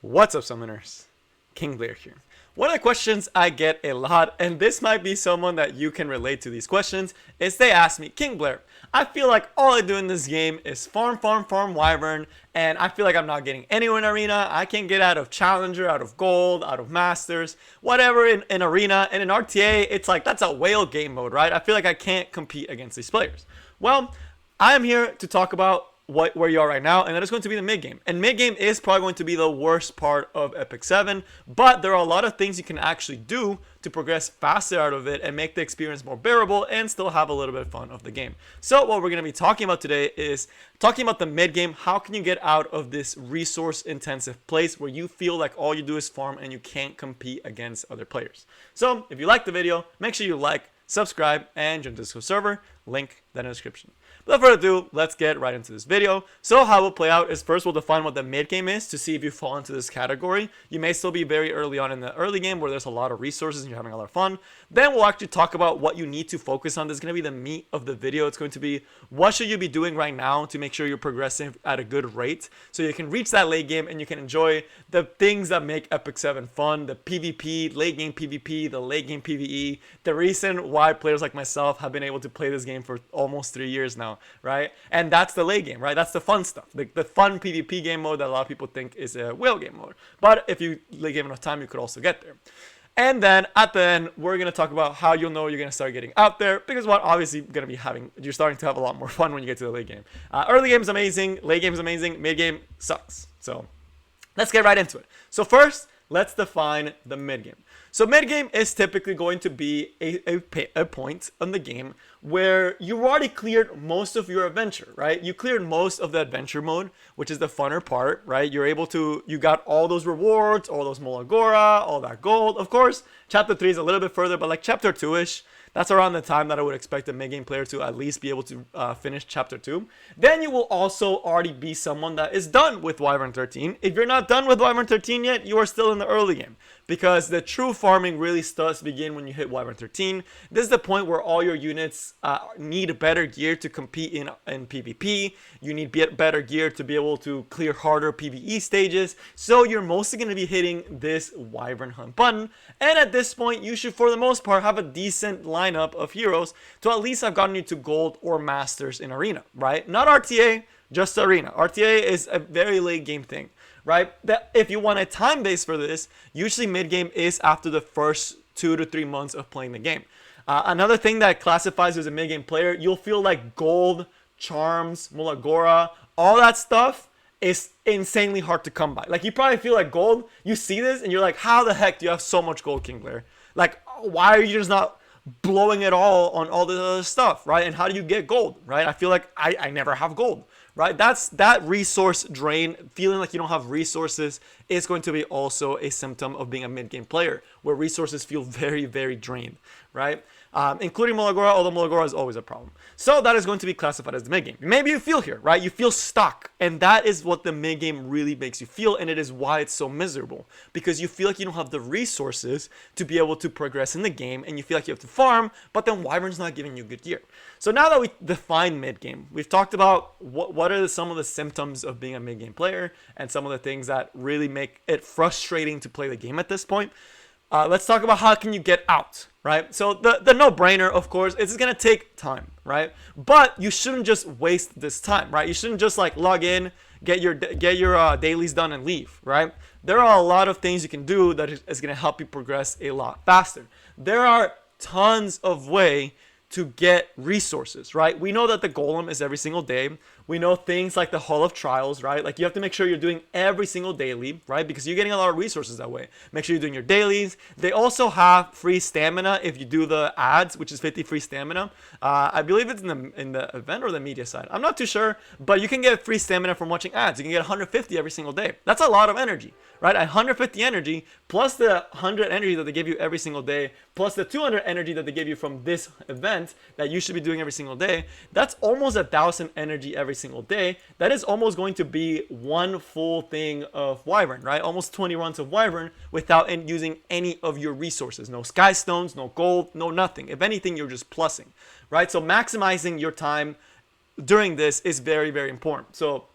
What's up, summoners? King Blair here. One of the questions I get a lot, and this might be someone that you can relate to these questions, is they ask me, King Blair, I feel like all I do in this game is farm, Wyvern, and I feel like I'm not getting anywhere in Arena. I can't get out of Challenger, out of Gold, out of Masters, whatever in Arena. And in RTA, it's like, that's a whale game mode, right? I feel like I can't compete against these players. Well, I am here to talk about where you are right now, and that is going to be the mid game. And mid game is probably going to be the worst part of Epic 7, but there are a lot of things you can actually do to progress faster out of it and make the experience more bearable and still have a little bit of fun of the game. So what we're going to be talking about today is talking about the mid game. How can you get out of this resource intensive place where you feel like all you do is farm and you can't compete against other players? So if you like the video, make sure you like, subscribe, and join the Discord server. Link that in the description. Without further ado, let's get right into this video. So how it will play out is first we'll define what the mid game is to see if you fall into this category. You may still be very early on in the early game where there's a lot of resources and you're having a lot of fun. Then we'll actually talk about what you need to focus on. This is going to be the meat of the video. It's going to be what should you be doing right now to make sure you're progressing at a good rate so you can reach that late game and you can enjoy the things that make Epic 7 fun. The PvP, late game PvP, the late game PvE. The reason why players like myself have been able to play this game for almost 3 years now, right? And that's the late game, right? That's the fun stuff, the fun PvP game mode that a lot of people think is a whale game mode. But if you late game enough time, you could also get there. And then at the end, we're going to talk about how you'll know you're going to start getting out there, because what obviously going to be you're starting to have a lot more fun when you get to the late game. Early game is amazing, late game is amazing, mid game sucks. So let's get right into it. So first, let's define the mid game. So mid game is typically going to be a point on the game where you already cleared most of your adventure, right? You cleared most of the adventure mode, which is the funner part, right? You got all those rewards, all those Molagora, all that gold. Of course, chapter 3 is a little bit further, but like chapter 2-ish, that's around the time that I would expect a mid-game player to at least be able to finish Chapter 2. Then you will also already be someone that is done with Wyvern 13. If you're not done with Wyvern 13 yet, you are still in the early game, because the true farming really starts to begin when you hit Wyvern 13. This is the point where all your units need better gear to compete in PvP. You need better gear to be able to clear harder PvE stages. So you're mostly going to be hitting this Wyvern Hunt button. And at this point, you should, for the most part, have a decent lineup of heroes to at least have gotten you to gold or masters in Arena, right? Not RTA, just Arena. RTA is a very late game thing, right? That if you want a time base for this, usually mid game is after the first 2 to 3 months of playing the game. Another thing that classifies as a mid game player, you'll feel like gold, charms, Molagora, all that stuff is insanely hard to come by. Like, you probably feel like gold, you see this and you're like, how the heck do you have so much gold, King Blair? Like, why are you just not blowing it all on all this other stuff, right? And how do you get gold, right? I feel like I never have gold, right? That resource drain, feeling like you don't have resources, is going to be also a symptom of being a mid-game player, where resources feel very, very drained, right? Including Molagora, although Molagora is always a problem. So that is going to be classified as the mid-game. Maybe you feel here, right? You feel stuck, and that is what the mid-game really makes you feel, and it is why it's so miserable, because you feel like you don't have the resources to be able to progress in the game, and you feel like you have to farm, but then Wyvern's not giving you good gear. So now that we define mid-game, we've talked about what are some of the symptoms of being a mid-game player, and some of the things that really make it frustrating to play the game at this point. Let's talk about how can you get out, right? So the no-brainer, of course, is it's going to take time, right? But you shouldn't just waste this time, right? You shouldn't just like log in, get your dailies done and leave, right? There are a lot of things you can do that is going to help you progress a lot faster. There are tons of ways to get resources, right? We know that the golem is every single day. We know things like the Hall of Trials, right? Like, you have to make sure you're doing every single daily, right? Because you're getting a lot of resources that way. Make sure you're doing your dailies. They also have free stamina if you do the ads, which is 50 free stamina. I believe it's in the event or the media side. I'm not too sure, but you can get free stamina from watching ads. You can get 150 every single day. That's a lot of energy, right? 150 energy plus the 100 energy that they give you every single day, plus the 200 energy that they give you from this event that you should be doing every single day. That's almost 1,000 energy every single day. That is almost going to be one full thing of Wyvern, right? Almost 20 runs of Wyvern without using any of your resources. No sky stones, no gold, no nothing. If anything, you're just plussing, right? So maximizing your time during this is very, very important. So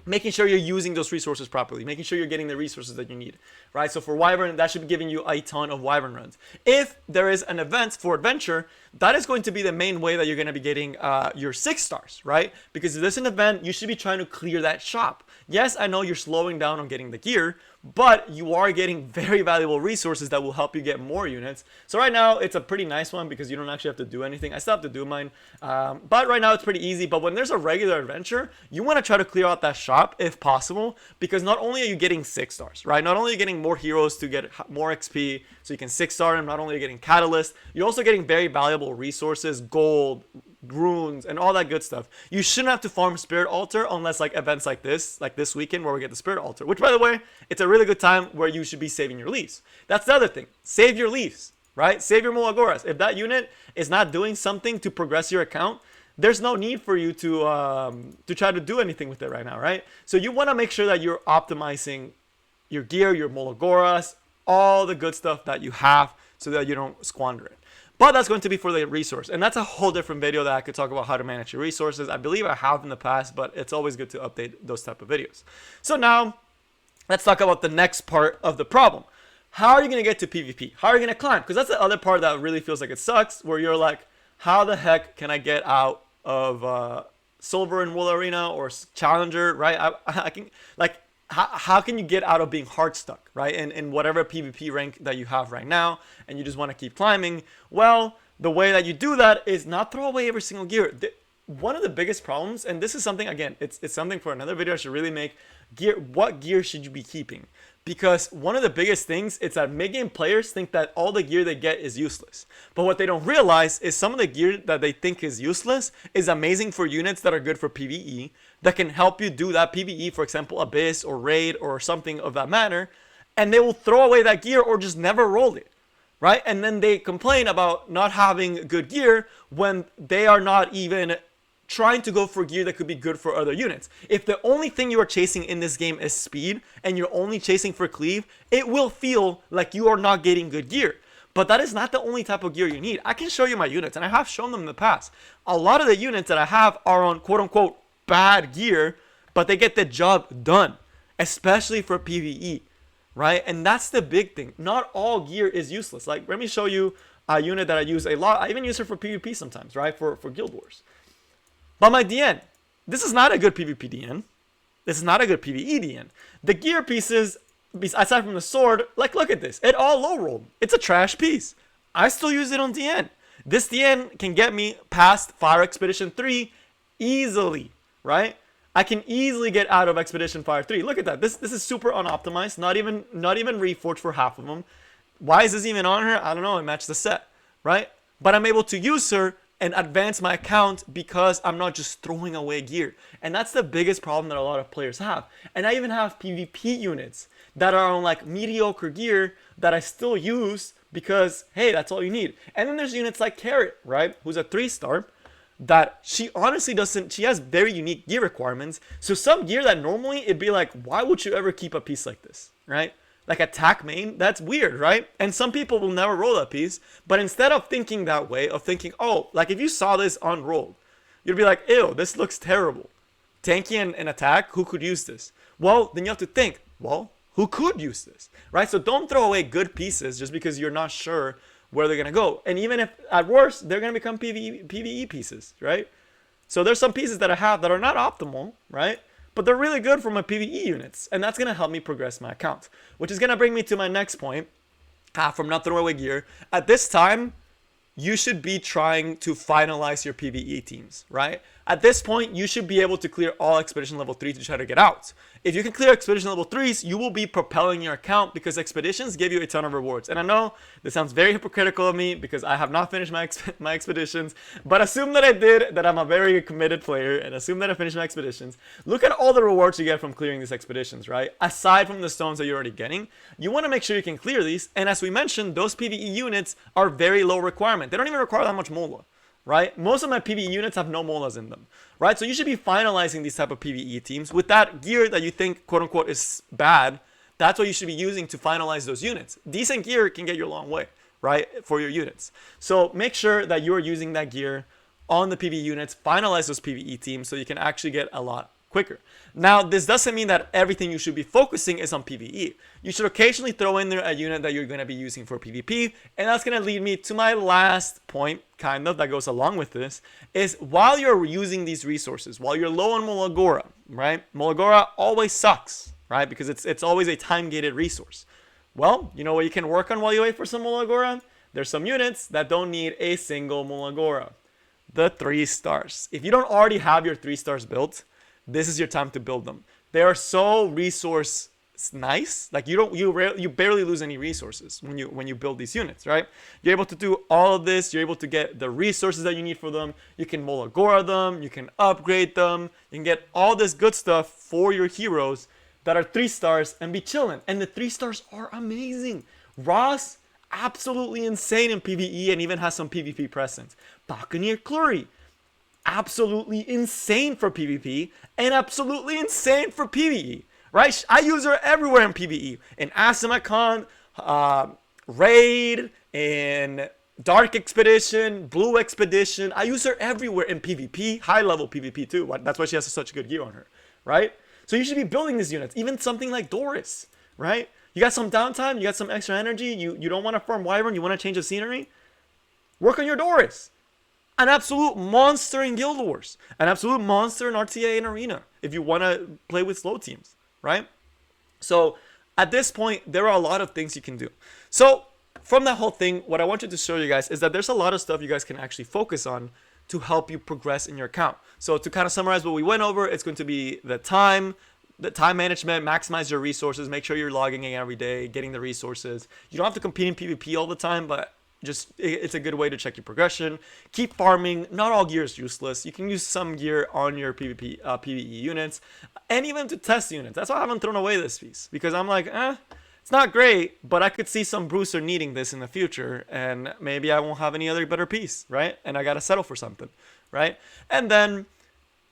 making sure you're using those resources properly, making sure you're getting the resources that you need, right? So for Wyvern, that should be giving you a ton of Wyvern runs. If there is an event for adventure, that is going to be the main way that you're going to be getting your 6 stars, right? Because if there's an event, you should be trying to clear that shop. Yes, I know you're slowing down on getting the gear, but you are getting very valuable resources that will help you get more units. So right now, it's a pretty nice one because you don't actually have to do anything. I still have to do mine, but right now it's pretty easy. But when there's a regular adventure, you want to try to clear out that shop if possible, because not only are you getting 6 stars, right? Not only are you getting more heroes to get more XP, so you can 6-star them, not only are you getting catalyst, you're also getting very valuable resources, gold, runes, and all that good stuff. You shouldn't have to farm Spirit Altar unless like events like this weekend where we get the Spirit Altar, which by the way, it's a really good time where you should be saving your leaves. That's the other thing. Save your leaves, right? Save your Molagoras. If that unit is not doing something to progress your account, there's no need for you to try to do anything with it right now, right? So you want to make sure that you're optimizing your gear, your Molagoras, all the good stuff that you have so that you don't squander it. But that's going to be for the resource. And that's a whole different video that I could talk about how to manage your resources. I believe I have in the past, but it's always good to update those type of videos. So now, let's talk about the next part of the problem. How are you going to get to PvP? How are you going to climb? Because that's the other part that really feels like it sucks, where you're like, how the heck can I get out of Silver and Wool Arena or Challenger, right? I can, like, how can you get out of being hard stuck, right? In whatever PvP rank that you have right now, and you just want to keep climbing. Well, the way that you do that is not throw away every single gear. One of the biggest problems, and this is something, again, it's something for another video I should really make, what gear should you be keeping? Because one of the biggest things is that mid-game players think that all the gear they get is useless. But what they don't realize is some of the gear that they think is useless is amazing for units that are good for PvE, that can help you do that PvE, for example, Abyss or Raid or something of that manner, and they will throw away that gear or just never roll it, right? And then they complain about not having good gear when they are not even trying to go for gear that could be good for other units. If the only thing you are chasing in this game is speed and you're only chasing for cleave, it will feel like you are not getting good gear. But that is not the only type of gear you need. I can show you my units, and I have shown them in the past. A lot of the units that I have are on quote-unquote bad gear, but they get the job done, especially for PvE, right? And that's the big thing. Not all gear is useless. Like, let me show you a unit that I use a lot. I even use it for PvP sometimes, right? For Guild Wars. But my DN, this is not a good PvP DN. This is not a good PvE DN. The gear pieces, aside from the sword, like, look at this. It all low rolled. It's a trash piece. I still use it on DN. This DN can get me past Fire Expedition 3 easily, right? I can easily get out of Expedition Fire 3. Look at that. This is super unoptimized. Not even reforged for half of them. Why is this even on her? I don't know. It matched the set, right? But I'm able to use her and advance my account because I'm not just throwing away gear. And that's the biggest problem that a lot of players have. And I even have PvP units that are on like mediocre gear that I still use because, hey, that's all you need. And then there's units like Carrot, right? Who's a 3-star that she honestly doesn't, she has very unique gear requirements. So some gear that normally it'd be like, why would you ever keep a piece like this, right? Like attack main, that's weird, right? And some people will never roll that piece. But instead of thinking that way, of thinking, oh, like if you saw this unrolled, you'd be like, ew, this looks terrible. Tanky and attack, who could use this? Well, then you have to think, well, who could use this, right? So don't throw away good pieces just because you're not sure where they're going to go. And even if, at worst, they're going to become PvE pieces, right? So there's some pieces that I have that are not optimal, right? But they're really good for my PvE units. And that's going to help me progress my account. Which is going to bring me to my next point. From not throwing away gear. At this time, you should be trying to finalize your PvE teams, right? At this point, you should be able to clear all Expedition Level 3 to try to get out. If you can clear Expedition Level 3s, you will be propelling your account because Expeditions give you a ton of rewards. And I know this sounds very hypocritical of me because I have not finished my Expeditions, but assume that I did, that I'm a very committed player, and assume that I finished my Expeditions. Look at all the rewards you get from clearing these Expeditions, right? Aside from the stones that you're already getting, you want to make sure you can clear these. And as we mentioned, those PvE units are very low requirement. They don't even require that much Mola. Right? Most of my PvE units have no molas in them, right? So you should be finalizing these type of PvE teams with that gear that you think, quote unquote, is bad. That's what you should be using to finalize those units. Decent gear can get you a long way, right? For your units. So make sure that you're using that gear on the PvE units, finalize those PvE teams so you can actually get a lot quicker. Now, this doesn't mean that everything you should be focusing is on PvE. You should occasionally throw in there a unit that you're going to be using for PvP, and that's going to lead me to my last point, kind of, that goes along with this, is while you're using these resources, while you're low on Molagora, right? Molagora always sucks, right? Because it's always a time-gated resource. Well, you know what you can work on while you wait for some Molagora? There's some units that don't need a single Molagora. The 3 stars. If you don't already have your 3 stars built, this is your time to build them. They are so resource nice. Like you barely lose any resources when you build these units, right? You're able to do all of this. You're able to get the resources that you need for them. You can Molagora them. You can upgrade them. You can get all this good stuff for your heroes that are 3 stars and be chilling. And the 3 stars are amazing. Ross, absolutely insane in PvE and even has some PvP presence. Buccaneer Clury, absolutely insane for PvP and absolutely insane for PvE, right? I use her everywhere in PvE. In Asimacon, Raid, in Dark Expedition, Blue Expedition. I use her everywhere in PvP, high level PvP too. That's why she has such good gear on her, right? So you should be building these units, even something like Doris, right? You got some downtime, you got some extra energy, you don't want to farm Wyvern, you want to change the scenery? Work on your Doris. An absolute monster in Guild Wars. An absolute monster in RTA and Arena if you want to play with slow teams, right? So at this point, there are a lot of things you can do. So from that whole thing, what I wanted to show you guys is that there's a lot of stuff you guys can actually focus on to help you progress in your account. So to kind of summarize what we went over, it's going to be the time management, maximize your resources, make sure you're logging in every day, getting the resources. You don't have to compete in PvP all the time, but just it's a good way to check your progression. Keep farming. Not all gear is useless. You can use some gear on your PvE units, and even to test units. That's why I haven't thrown away this piece, because I'm like, it's not great, but I could see some Bruiser needing this in the future, and maybe I won't have any other better piece, right? And I gotta settle for something, right? And then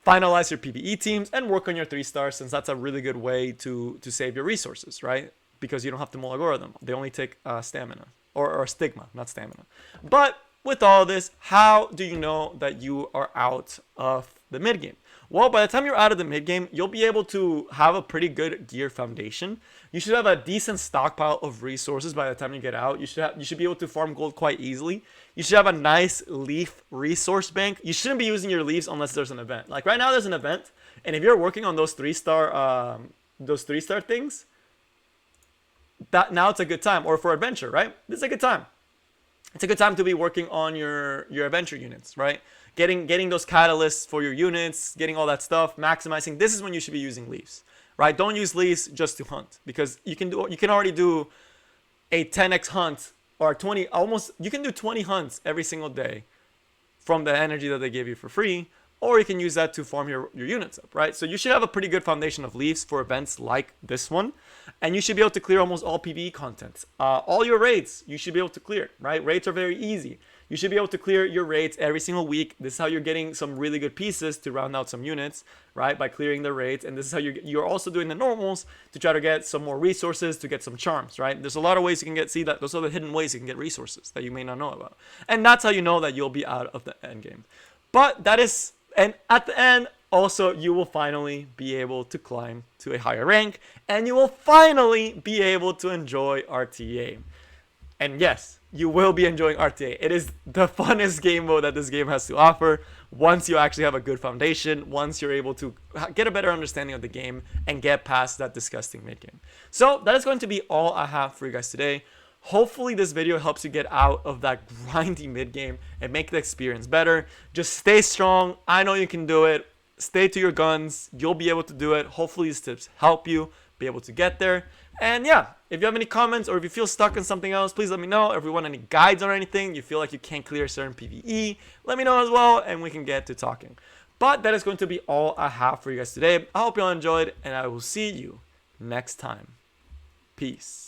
finalize your PvE teams and work on your 3 stars, since that's a really good way to save your resources, right? Because you don't have to Molagora them. They only take stamina. Or stigma, not stamina. But with all this, how do you know that you are out of the mid game? Well, by the time you're out of the mid game, you'll be able to have a pretty good gear foundation. You should have a decent stockpile of resources by the time you get out. You should be able to farm gold quite easily. You should have a nice leaf resource bank. You shouldn't be using your leaves unless there's an event. Like right now, there's an event, and if you're working on those 3-star things, that now it's a good time. Or for adventure, right? This is a good time. It's a good time to be working on your adventure units, right? Getting those catalysts for your units, getting all that stuff, maximizing. This is when you should be using leaves, right? Don't use leaves just to hunt, because you can already do a 10x hunt or 20. You can do 20 hunts every single day from the energy that they give you for free. Or you can use that to farm your units up, right? So you should have a pretty good foundation of leaves for events like this one. And you should be able to clear almost all PvE content. All your raids, you should be able to clear, right? Raids are very easy. You should be able to clear your raids every single week. This is how you're getting some really good pieces to round out some units, right? By clearing the raids. And this is how you're also doing the normals to try to get some more resources, to get some charms, right? There's a lot of ways you can see that. Those are the hidden ways you can get resources that you may not know about. And that's how you know that you'll be out of the end game. But that is... And at the end, also, you will finally be able to climb to a higher rank, and you will finally be able to enjoy RTA. And yes, you will be enjoying RTA. It is the funnest game mode that this game has to offer. Once you actually have a good foundation, once you're able to get a better understanding of the game and get past that disgusting mid-game. So that is going to be all I have for you guys today. Hopefully this video helps you get out of that grindy mid game and make the experience better. Just stay strong. I know you can do it. Stay to your guns. You'll be able to do it. Hopefully these tips help you be able to get there. And yeah, if you have any comments or if you feel stuck in something else, please let me know. If you want any guides or anything, you feel like you can't clear certain PvE, let me know as well, and we can get to talking. But that is going to be all I have for you guys today. I hope you all enjoyed, and I will see you next time. Peace.